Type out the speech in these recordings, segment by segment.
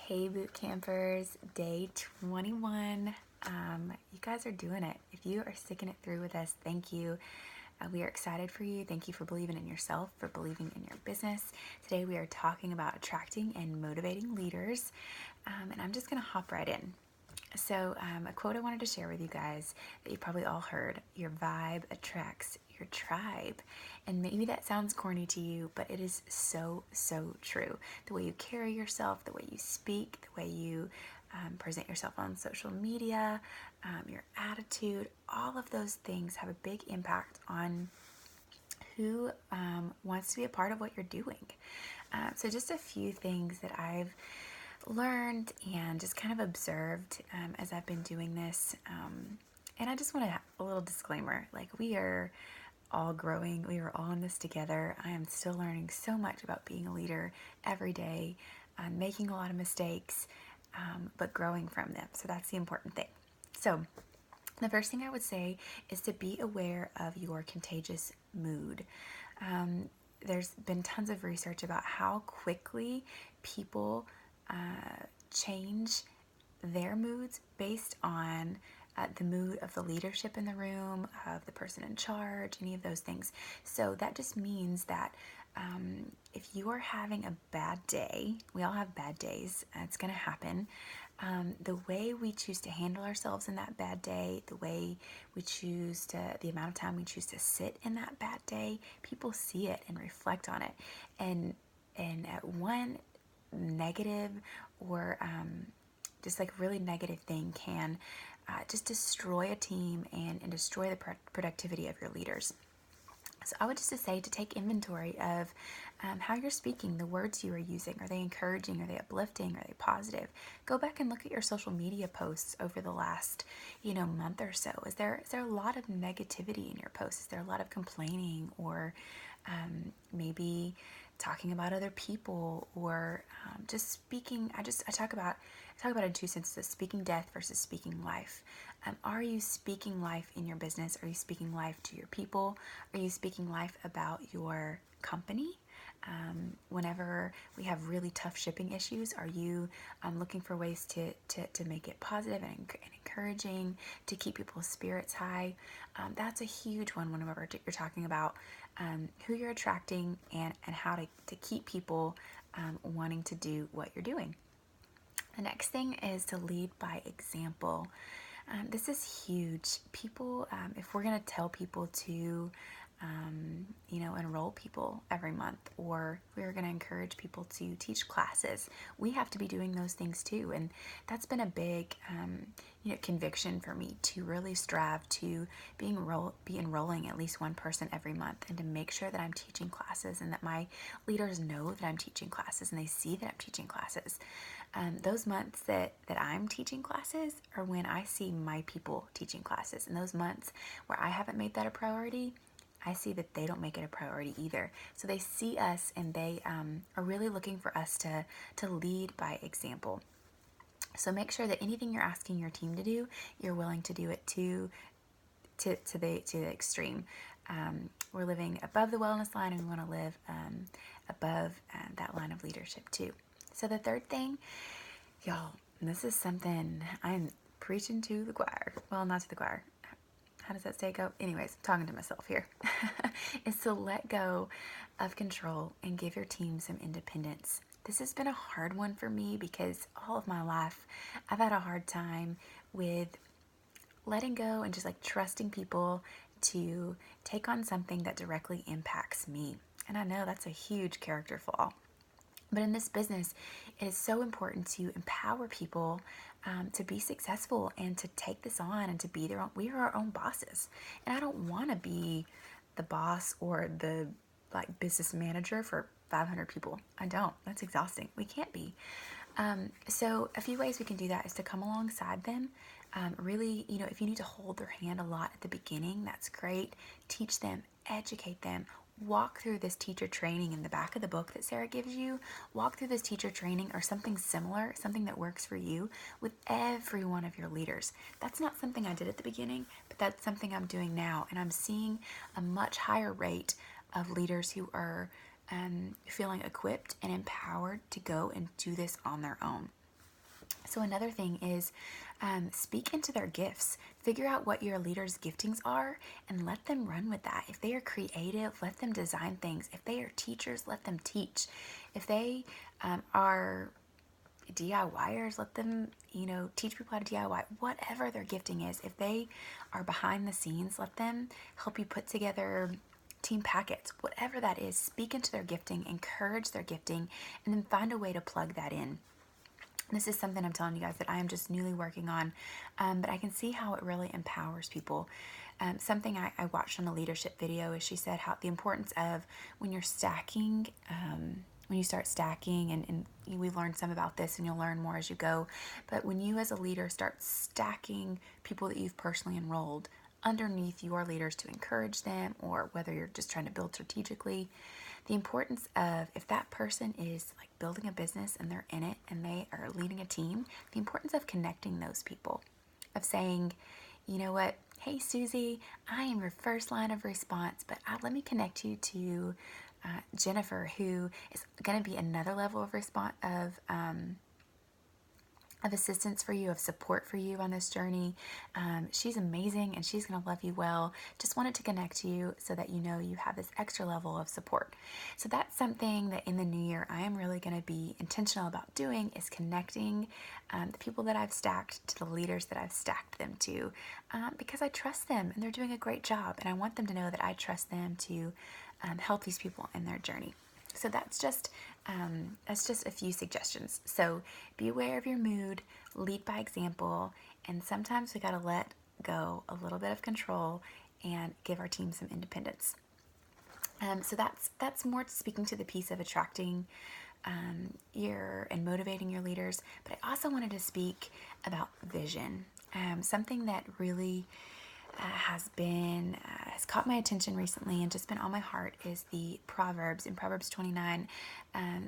Hey boot campers, day 21. You guys are doing it. If you are sticking it through with us, thank you. We are excited for you. Thank you for believing in yourself, for believing in your business. Today we are talking about attracting and motivating leaders, and I'm just going to hop right in. So, a quote I wanted to share with you guys that you probably all heard: your vibe attracts your tribe. And maybe that sounds corny to you, but it is so, so true. The way you carry yourself, the way you speak, the way you present yourself on social media, your attitude, all of those things have a big impact on who wants to be a part of what you're doing. So, just a few things that I've learned and just kind of observed as I've been doing this. And I just want to have a little disclaimer, like, we are all growing, we are all in this together. I am still learning so much about being a leader every day. I'm making a lot of mistakes, but growing from them. So that's the important thing. So the first thing I would say is to be aware of your contagious mood. There's been tons of research about how quickly people change their moods based on the mood of the leadership in the room, of the person in charge, any of those things. So that just means that if you are having a bad day, we all have bad days, it's going to happen. The way we choose to handle ourselves in that bad day, the way we choose to, the amount of time we choose to sit in that bad day, people see it and reflect on it. And at one negative or just like really negative thing can just destroy a team and destroy the productivity of your leaders. So I would just say to take inventory of how you're speaking, the words you are using. Are they encouraging? Are they uplifting? Are they positive? Go back and look at your social media posts over the last, month or so. Is there a lot of negativity in your posts? Is there a lot of complaining or maybe talking about other people or just speaking? I talk about it in two senses: speaking death versus speaking life. Are you speaking life in your business? Are you speaking life to your people? Are you speaking life about your company? Whenever we have really tough shipping issues, are you looking for ways to make it positive and encouraging, to keep people's spirits high? That's a huge one whenever you're talking about who you're attracting and how to keep people wanting to do what you're doing. The next thing is to lead by example. This is huge. People, if we're going to tell people to, enroll people every month, or we're going to encourage people to teach classes, we have to be doing those things too. And that's been a big, conviction for me to really strive to be enrolling at least one person every month, and to make sure that I'm teaching classes and that my leaders know that I'm teaching classes and they see that I'm teaching classes. Those months that I'm teaching classes are when I see my people teaching classes. And those months where I haven't made that a priority, I see that they don't make it a priority either. So they see us and they are really looking for us to lead by example. So make sure that anything you're asking your team to do, you're willing to do it to the extreme. We're living above the wellness line, and we want to live above that line of leadership too. So the third thing, y'all, and this is something I'm preaching to the choir. Well, not to the choir. How does that say go? Anyways, talking to myself here. Is to let go of control and give your team some independence. This has been a hard one for me because all of my life I've had a hard time with letting go and just like trusting people to take on something that directly impacts me. And I know that's a huge character flaw. But in this business, it is so important to empower people to be successful and to take this on and to be their own. We are our own bosses. And I don't want to be the boss or the business manager for 500 people. I don't. That's exhausting. We can't be. So a few ways we can do that is to come alongside them. Really, if you need to hold their hand a lot at the beginning, that's great. Teach them, educate them. Walk through this teacher training in the back of the book that Sarah gives you. Walk through this teacher training or something similar, something that works for you with every one of your leaders. That's not something I did at the beginning, but that's something I'm doing now. And I'm seeing a much higher rate of leaders who are feeling equipped and empowered to go and do this on their own. So another thing is speak into their gifts. Figure out what your leaders' giftings are and let them run with that. If they are creative, let them design things. If they are teachers, let them teach. If they are DIYers, let them, teach people how to DIY, whatever their gifting is. If they are behind the scenes, let them help you put together team packets, whatever that is. Speak into their gifting, encourage their gifting, and then find a way to plug that in. This is something I'm telling you guys that I am just newly working on, but I can see how it really empowers people. Something I watched on a leadership video is she said how the importance of when you're stacking, when you start stacking, and we learned some about this and you'll learn more as you go, but when you as a leader start stacking people that you've personally enrolled underneath your leaders to encourage them, or whether you're just trying to build strategically, the importance of, if that person is like building a business and they're in it and they are leading a team, the importance of connecting those people, of saying, you know what, hey Susie, I am your first line of response, but let me connect you to Jennifer, who is going to be another level of response of assistance for you, of support for you on this journey. She's amazing and she's going to love you well. Just wanted to connect you so that you have this extra level of support. So that's something that in the new year I am really going to be intentional about doing, is connecting the people that I've stacked to the leaders that I've stacked them to, because I trust them and they're doing a great job, and I want them to know that I trust them to help these people in their journey. So that's just a few suggestions. So be aware of your mood, lead by example, and sometimes we got to let go a little bit of control and give our team some independence. So that's more speaking to the piece of attracting and motivating your leaders. But I also wanted to speak about vision. Something that really has caught my attention recently and just been on my heart is the Proverbs. In Proverbs 29,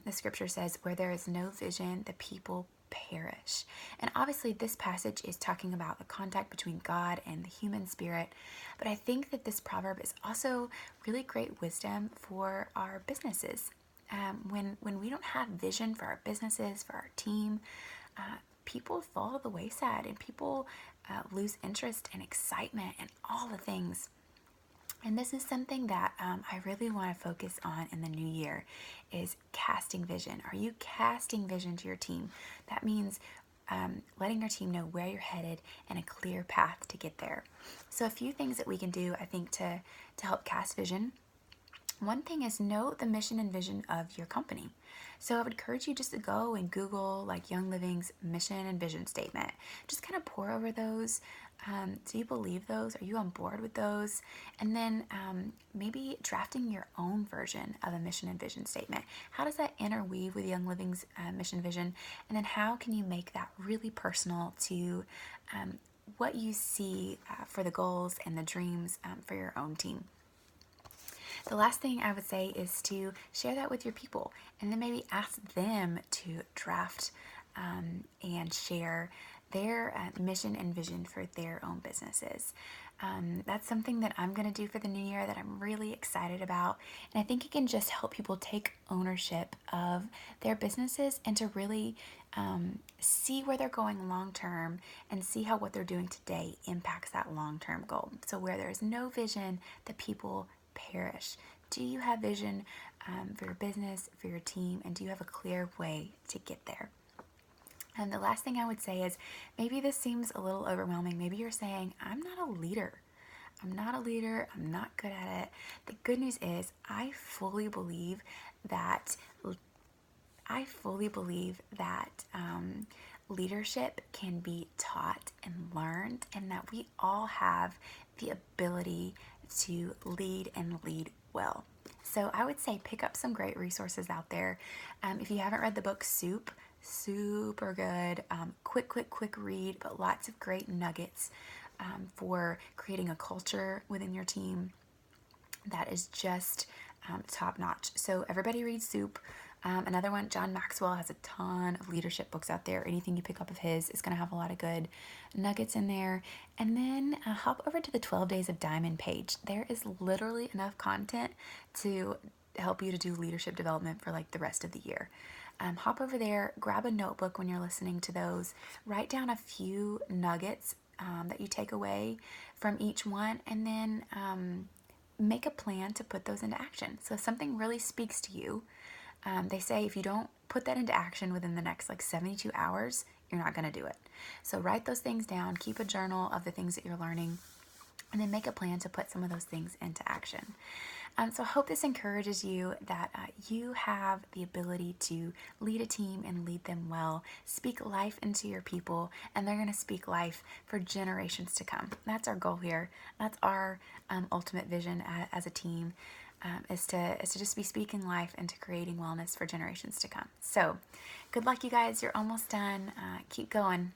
the scripture says, where there is no vision, the people perish. And obviously this passage is talking about the contact between God and the human spirit, but I think that this proverb is also really great wisdom for our businesses. When we don't have vision for our businesses, for our team, people fall to the wayside, and people lose interest and excitement and all the things. And this is something that I really want to focus on in the new year, is casting vision. Are you casting vision to your team? That means letting your team know where you're headed and a clear path to get there. So a few things that we can do, I think, to help cast vision. One thing is, know the mission and vision of your company. So I would encourage you just to go and Google like Young Living's mission and vision statement. Just kind of pour over those. Do you believe those? Are you on board with those? And then maybe drafting your own version of a mission and vision statement. How does that interweave with Young Living's mission vision? And then how can you make that really personal to what you see for the goals and the dreams for your own team? The last thing I would say is to share that with your people, and then maybe ask them to draft and share their mission and vision for their own businesses. That's something that I'm going to do for the new year that I'm really excited about, and I think it can just help people take ownership of their businesses and to really see where they're going long term, and see how what they're doing today impacts that long term goal. So where there's no vision, the people perish. Do you have vision for your business, for your team, and do you have a clear way to get there? And the last thing I would say is, maybe this seems a little overwhelming. Maybe you're saying, I'm not a leader. I'm not good at it. The good news is I fully believe that leadership can be taught and learned, and that we all have the ability to lead and lead well. So I would say pick up some great resources out there. If you haven't read the book Soup, super good, quick read, but lots of great nuggets for creating a culture within your team that is just top notch. So everybody reads Soup. Another one, John Maxwell has a ton of leadership books out there. Anything you pick up of his is going to have a lot of good nuggets in there. And then hop over to the 12 Days of Diamond page. There is literally enough content to help you to do leadership development for like the rest of the year. hop over there, grab a notebook when you're listening to those, write down a few nuggets that you take away from each one, and then make a plan to put those into action. So if something really speaks to you, they say if you don't put that into action within the next like 72 hours, you're not going to do it. So write those things down, keep a journal of the things that you're learning, and then make a plan to put some of those things into action. So I hope this encourages you that you have the ability to lead a team and lead them well, speak life into your people, and they're going to speak life for generations to come. That's our goal here. That's our ultimate vision as a team. Is to just be speaking life into creating wellness for generations to come. So good luck, you guys. You're almost done. Keep going.